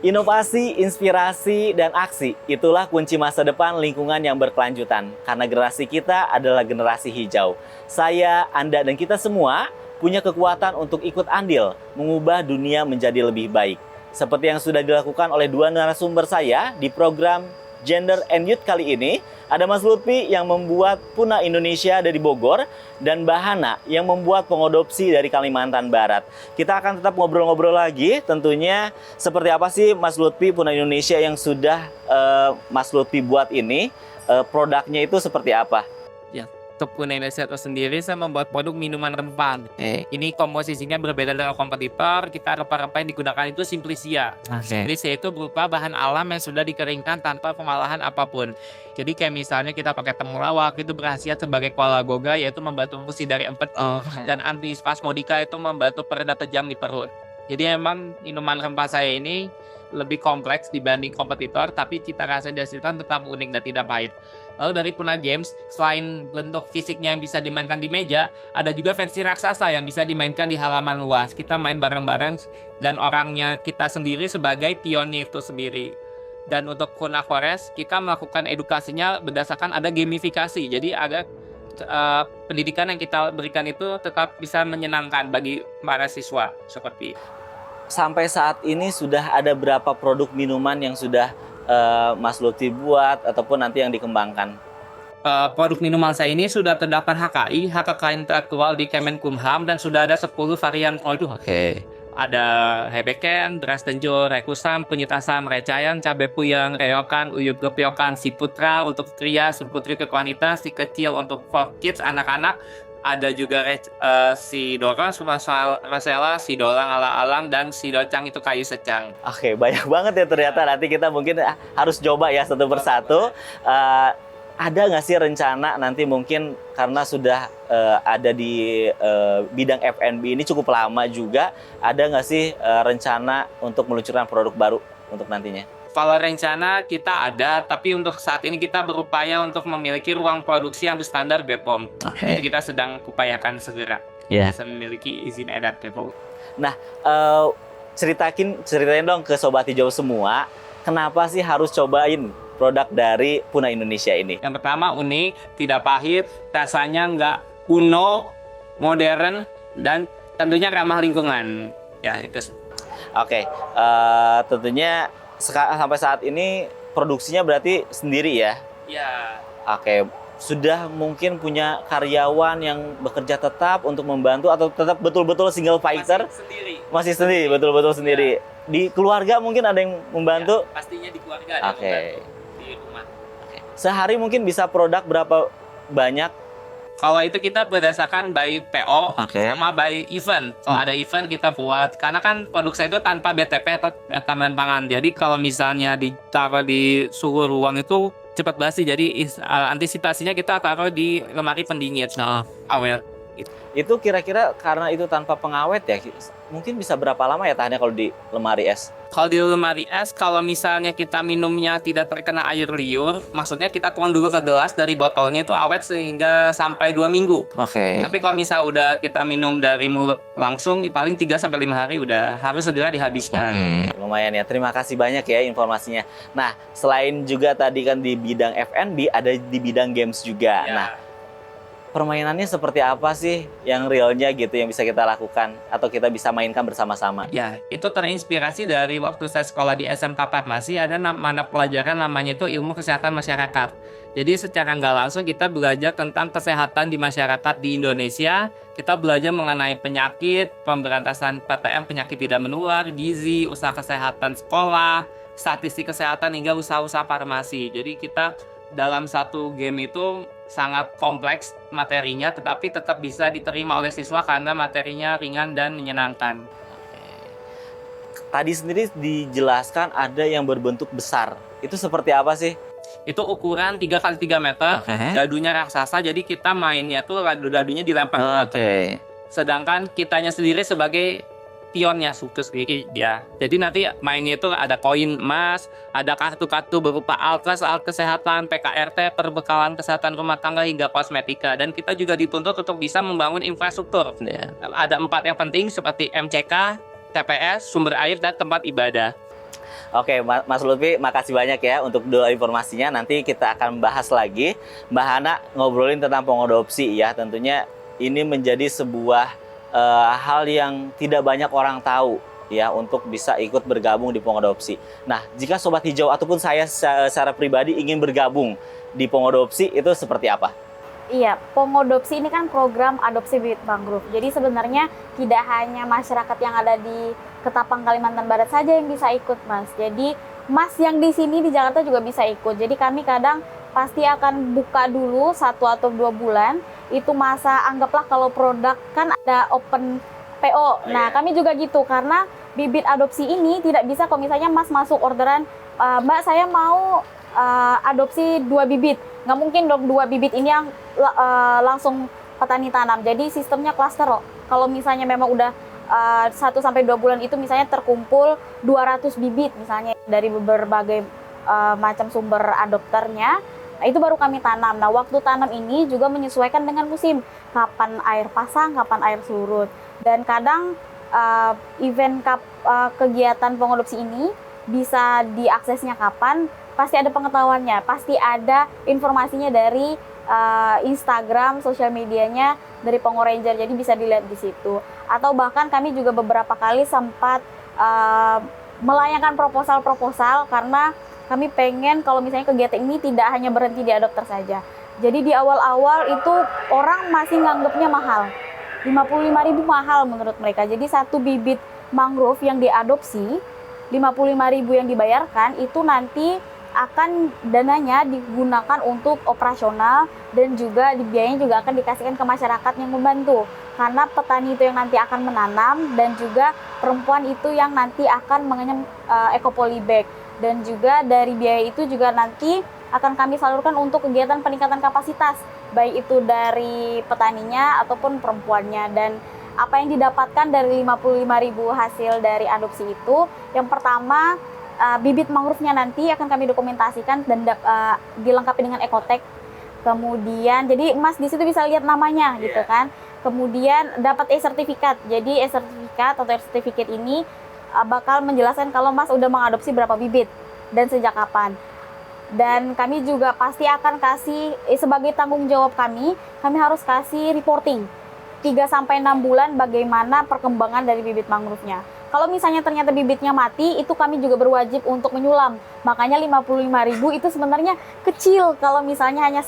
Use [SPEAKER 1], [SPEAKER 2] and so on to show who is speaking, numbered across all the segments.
[SPEAKER 1] Inovasi, inspirasi, dan aksi, itulah kunci masa depan lingkungan yang berkelanjutan. Karena generasi kita adalah generasi hijau. Saya, Anda, dan kita semua punya kekuatan untuk ikut andil mengubah dunia menjadi lebih baik. Seperti yang sudah dilakukan oleh dua narasumber saya di program Gender and Youth kali ini, ada Mas Lutfi yang membuat Puna Indonesia dari Bogor dan Bahana yang membuat pengodopsi dari Kalimantan Barat. Kita akan tetap ngobrol-ngobrol lagi tentunya seperti apa sih Mas Lutfi Puna Indonesia yang sudah Mas Lutfi buat ini, produknya itu seperti apa?
[SPEAKER 2] Ya, untuk Puna Indonesia itu sendiri saya membuat produk minuman rempah. Ini komposisinya berbeda dengan kompetitor. Kita rempah-rempah yang digunakan itu Simplicia. Simplicia itu berupa bahan alam yang sudah dikeringkan tanpa pengolahan apapun. Jadi kayak misalnya kita pakai temulawak itu berkhasiat sebagai kolagoga, yaitu membantu fungsi dari empedu, dan antispasmodika itu membantu pereda kejang di perut. Jadi memang minuman rempah saya ini lebih kompleks dibanding kompetitor, tapi cita rasa yang dihasilkan tetap unik dan tidak pahit. Lalu dari Puna Games, selain bentuk fisiknya yang bisa dimainkan di meja, ada juga versi raksasa yang bisa dimainkan di halaman luas. Kita main bareng-bareng dan orangnya kita sendiri sebagai pionir itu sendiri. Dan untuk Puna Forest, kita melakukan edukasinya berdasarkan ada gamifikasi. Jadi ada pendidikan yang kita berikan itu tetap bisa menyenangkan bagi para siswa seperti.
[SPEAKER 1] Sampai saat ini sudah ada berapa produk minuman yang sudah Mas Lutfi buat ataupun nanti yang dikembangkan?
[SPEAKER 2] Produk minuman saya ini sudah terdaftar HKI, hak kekayaan intelektual di Kemenkumham, dan sudah ada 10 varian produk. Ada Hebeken, Drastenjo, Rekusam, Penyitasam, Recayan, Cabe Puyeng, Reokan, Uyup Gepiokan, Si Putra untuk pria, Si Putri ke wanita, Si Kecil untuk for kids, anak-anak. Ada juga Si Dora, Rasela, Si Dolang ala-alang, dan Si Docang itu kayu secang.
[SPEAKER 1] Oke, banyak banget ya ternyata. Nanti kita mungkin harus coba ya satu persatu. Ada nggak sih rencana nanti mungkin karena sudah ada di bidang F&B ini cukup lama juga, ada nggak sih rencana untuk meluncurkan produk baru untuk nantinya?
[SPEAKER 2] Kalau rencana kita ada, tapi untuk saat ini kita berupaya untuk memiliki ruang produksi yang berstandar BPOM. Jadi kita sedang upayakan segera bisa memiliki izin edar BPOM.
[SPEAKER 1] Nah, ceritain dong ke Sobat Hijau semua, kenapa sih harus cobain produk dari Puna Indonesia ini?
[SPEAKER 2] Yang pertama unik, tidak pahit, rasanya nggak kuno, modern, dan tentunya ramah lingkungan. Ya itu.
[SPEAKER 1] Oke, tentunya sampai saat ini produksinya berarti sendiri ya?
[SPEAKER 2] Ya.
[SPEAKER 1] Oke, sudah mungkin punya karyawan yang bekerja tetap untuk membantu atau tetap betul-betul single fighter? Masih sendiri, betul-betul sendiri. Di keluarga mungkin ada yang membantu?
[SPEAKER 2] Ya, pastinya di keluarga ada yang membantu di rumah.
[SPEAKER 1] Sehari mungkin bisa produk berapa banyak?
[SPEAKER 2] Kalau itu kita berdasarkan by PO sama by event. Kalau ada event kita buat. Karena kan produk saya itu tanpa BTP atau tanaman pangan. Jadi kalau misalnya ditaruh di suhu ruang itu cepat basi. Jadi antisipasinya kita taruh di lemari pendingin. Awet.
[SPEAKER 1] Itu kira-kira karena itu tanpa pengawet ya, mungkin bisa berapa lama ya tahannya kalau di lemari es?
[SPEAKER 2] Kalau di lemari es, kalau misalnya kita minumnya tidak terkena air liur, maksudnya kita tuang dulu ke gelas dari botolnya itu awet sehingga sampai 2 minggu. Tapi kalau misal udah kita minum dari mulut langsung, paling 3-5 hari udah harus segera dihabiskan.
[SPEAKER 1] Lumayan ya, terima kasih banyak ya informasinya. Nah, selain juga tadi kan di bidang F&B, ada di bidang games juga. Nah, permainannya seperti apa sih yang realnya gitu yang bisa kita lakukan atau kita bisa mainkan bersama-sama?
[SPEAKER 2] Ya, itu terinspirasi dari waktu saya sekolah di SMK Farmasi, ada mata pelajaran namanya itu ilmu kesehatan masyarakat. Jadi secara nggak langsung kita belajar tentang kesehatan di masyarakat di Indonesia. Kita belajar mengenai penyakit, pemberantasan PTM, penyakit tidak menular, gizi, usaha kesehatan sekolah, statistik kesehatan hingga usaha-usaha farmasi. Jadi kita dalam satu game itu sangat kompleks materinya, tetapi tetap bisa diterima oleh siswa karena materinya ringan dan menyenangkan.
[SPEAKER 1] Tadi sendiri dijelaskan ada yang berbentuk besar. Itu seperti apa sih?
[SPEAKER 2] Itu ukuran 3x3 meter, dadunya raksasa, jadi kita mainnya tuh dadunya dilempar. Sedangkan kitanya sendiri sebagai pionnya suku sendiri ya. Jadi nanti mainnya itu ada koin emas, ada kartu-kartu berupa alkes, alat kesehatan, PKRT, perbekalan kesehatan rumah tangga hingga kosmetika. Dan kita juga dituntut untuk bisa membangun infrastruktur. Ada 4 yang penting seperti MCK, TPS, sumber air, dan tempat ibadah.
[SPEAKER 1] Oke, Mas Lutfi, makasih banyak ya untuk dua informasinya. Nanti kita akan bahas lagi. Mbak Hana ngobrolin tentang pengadopsi ya. Tentunya ini menjadi sebuah hal yang tidak banyak orang tahu ya untuk bisa ikut bergabung di pengadopsi. Nah, jika Sobat Hijau ataupun saya secara pribadi ingin bergabung di pengadopsi, itu seperti apa?
[SPEAKER 3] Iya, pengadopsi ini kan program adopsi bibit mangrove. Jadi sebenarnya tidak hanya masyarakat yang ada di Ketapang, Kalimantan Barat saja yang bisa ikut, Mas. Jadi Mas yang di sini di Jakarta juga bisa ikut. Jadi kami kadang pasti akan buka dulu 1 atau 2 bulan. Itu masa anggaplah kalau produk kan ada open PO. Nah, kami juga gitu karena bibit adopsi ini tidak bisa kalau misalnya Mas masuk orderan, Mbak saya mau adopsi 2 bibit. Nggak mungkin dong 2 bibit ini yang langsung petani tanam. Jadi sistemnya klaster. Kalau misalnya memang udah 1-2 bulan itu misalnya terkumpul 200 bibit misalnya dari berbagai macam sumber adopternya, nah itu baru kami tanam. Nah waktu tanam ini juga menyesuaikan dengan musim, kapan air pasang, kapan air surut. Dan kadang kegiatan pengadopsi ini bisa diaksesnya kapan, pasti ada pengetahuannya, pasti ada informasinya dari Instagram, sosial medianya dari Pengoranger, jadi bisa dilihat di situ. Atau bahkan kami juga beberapa kali sempat melayangkan proposal karena kami pengen kalau misalnya kegiatan ini tidak hanya berhenti di adopter saja. Jadi di awal-awal itu orang masih nganggapnya mahal, 55.000 mahal menurut mereka. Jadi 1 bibit mangrove yang diadopsi, 55.000 yang dibayarkan itu nanti akan dananya digunakan untuk operasional dan juga biayanya juga akan dikasihkan ke masyarakat yang membantu, karena petani itu yang nanti akan menanam dan juga perempuan itu yang nanti akan mengenyam ekopolybag, dan juga dari biaya itu juga nanti akan kami salurkan untuk kegiatan peningkatan kapasitas baik itu dari petaninya ataupun perempuannya. Dan apa yang didapatkan dari 55.000 hasil dari adopsi itu, yang pertama bibit mangrove-nya nanti akan kami dokumentasikan dan dilengkapi dengan ekotag. Kemudian jadi Mas di situ bisa lihat namanya gitu kan. Kemudian dapat e-sertifikat. Jadi e-sertifikat atau e-sertifikat ini bakal menjelaskan kalau Mas udah mengadopsi berapa bibit dan sejak kapan. Dan kami juga pasti akan kasih sebagai tanggung jawab kami harus kasih reporting 3-6 bulan bagaimana perkembangan dari bibit mangrove-nya. Kalau misalnya ternyata bibitnya mati, itu kami juga berwajib untuk menyulam. Makanya 55.000 itu sebenarnya kecil kalau misalnya hanya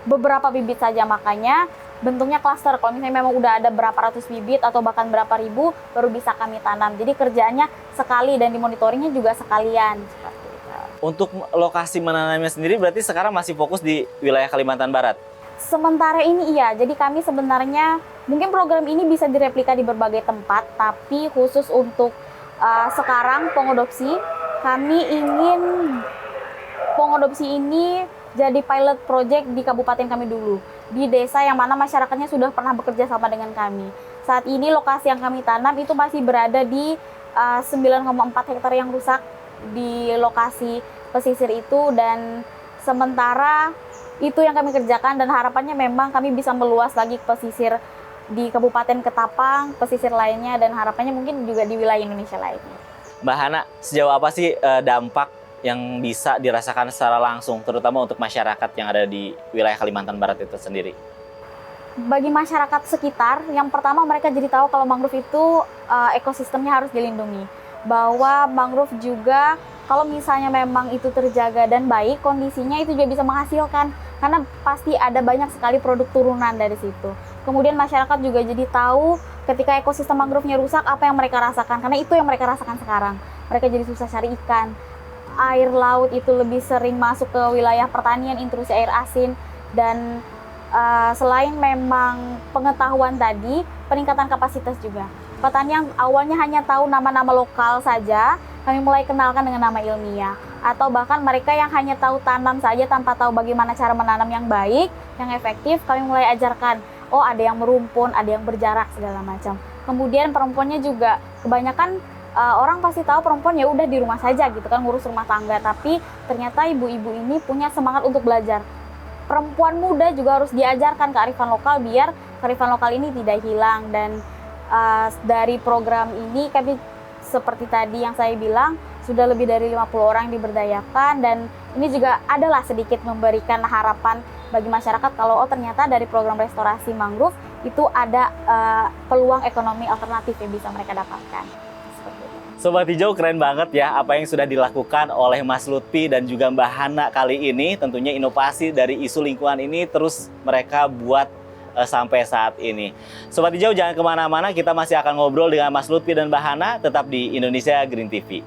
[SPEAKER 3] beberapa bibit saja. Makanya bentuknya klaster. Kalau misalnya memang udah ada berapa ratus bibit atau bahkan berapa ribu, baru bisa kami tanam. Jadi kerjaannya sekali dan dimonitoringnya juga sekalian. Seperti itu.
[SPEAKER 1] Untuk lokasi menanamnya sendiri berarti sekarang masih fokus di wilayah Kalimantan Barat?
[SPEAKER 3] Sementara ini iya, jadi kami sebenarnya mungkin program ini bisa direplika di berbagai tempat, tapi khusus untuk sekarang pengadopsi, kami ingin pengadopsi ini jadi pilot project di kabupaten kami dulu, di desa yang mana masyarakatnya sudah pernah bekerja sama dengan kami. Saat ini lokasi yang kami tanam itu masih berada di 9,4 hektar yang rusak di lokasi pesisir itu, dan sementara itu yang kami kerjakan, dan harapannya memang kami bisa meluas lagi ke pesisir di Kabupaten Ketapang, pesisir lainnya, dan harapannya mungkin juga di wilayah Indonesia lainnya.
[SPEAKER 1] Mbak Hana, sejauh apa sih dampak yang bisa dirasakan secara langsung, terutama untuk masyarakat yang ada di wilayah Kalimantan Barat itu sendiri?
[SPEAKER 3] Bagi masyarakat sekitar, yang pertama mereka jadi tahu kalau mangrove itu ekosistemnya harus dilindungi. Bahwa mangrove juga kalau misalnya memang itu terjaga dan baik, kondisinya itu juga bisa menghasilkan. Karena pasti ada banyak sekali produk turunan dari situ. Kemudian masyarakat juga jadi tahu ketika ekosistem mangrove-nya rusak, apa yang mereka rasakan. Karena itu yang mereka rasakan sekarang. Mereka jadi susah cari ikan. Air laut itu lebih sering masuk ke wilayah pertanian, intrusi air asin. Dan selain memang pengetahuan tadi, peningkatan kapasitas juga. Petani yang awalnya hanya tahu nama-nama lokal saja, kami mulai kenalkan dengan nama ilmiah. Atau bahkan mereka yang hanya tahu tanam saja tanpa tahu bagaimana cara menanam yang baik, yang efektif, kami mulai ajarkan. Oh, ada yang merumpun, ada yang berjarak, segala macam. Kemudian perempuannya juga, kebanyakan orang pasti tahu perempuan ya udah di rumah saja gitu kan, ngurus rumah tangga. Tapi ternyata ibu-ibu ini punya semangat untuk belajar. Perempuan muda juga harus diajarkan kearifan lokal biar kearifan lokal ini tidak hilang. Dan dari program ini kami seperti tadi yang saya bilang, sudah lebih dari 50 orang diberdayakan, dan ini juga adalah sedikit memberikan harapan bagi masyarakat kalau ternyata dari program restorasi mangrove itu ada peluang ekonomi alternatif yang bisa mereka dapatkan. Seperti itu.
[SPEAKER 1] Sobat Hijau, keren banget ya apa yang sudah dilakukan oleh Mas Lutfi dan juga Mbak Hana kali ini. Tentunya inovasi dari isu lingkungan ini terus mereka buat sampai saat ini. Sobat Hijau, jangan kemana-mana, kita masih akan ngobrol dengan Mas Lutfi dan Mbak Hana, tetap di Indonesia Green TV.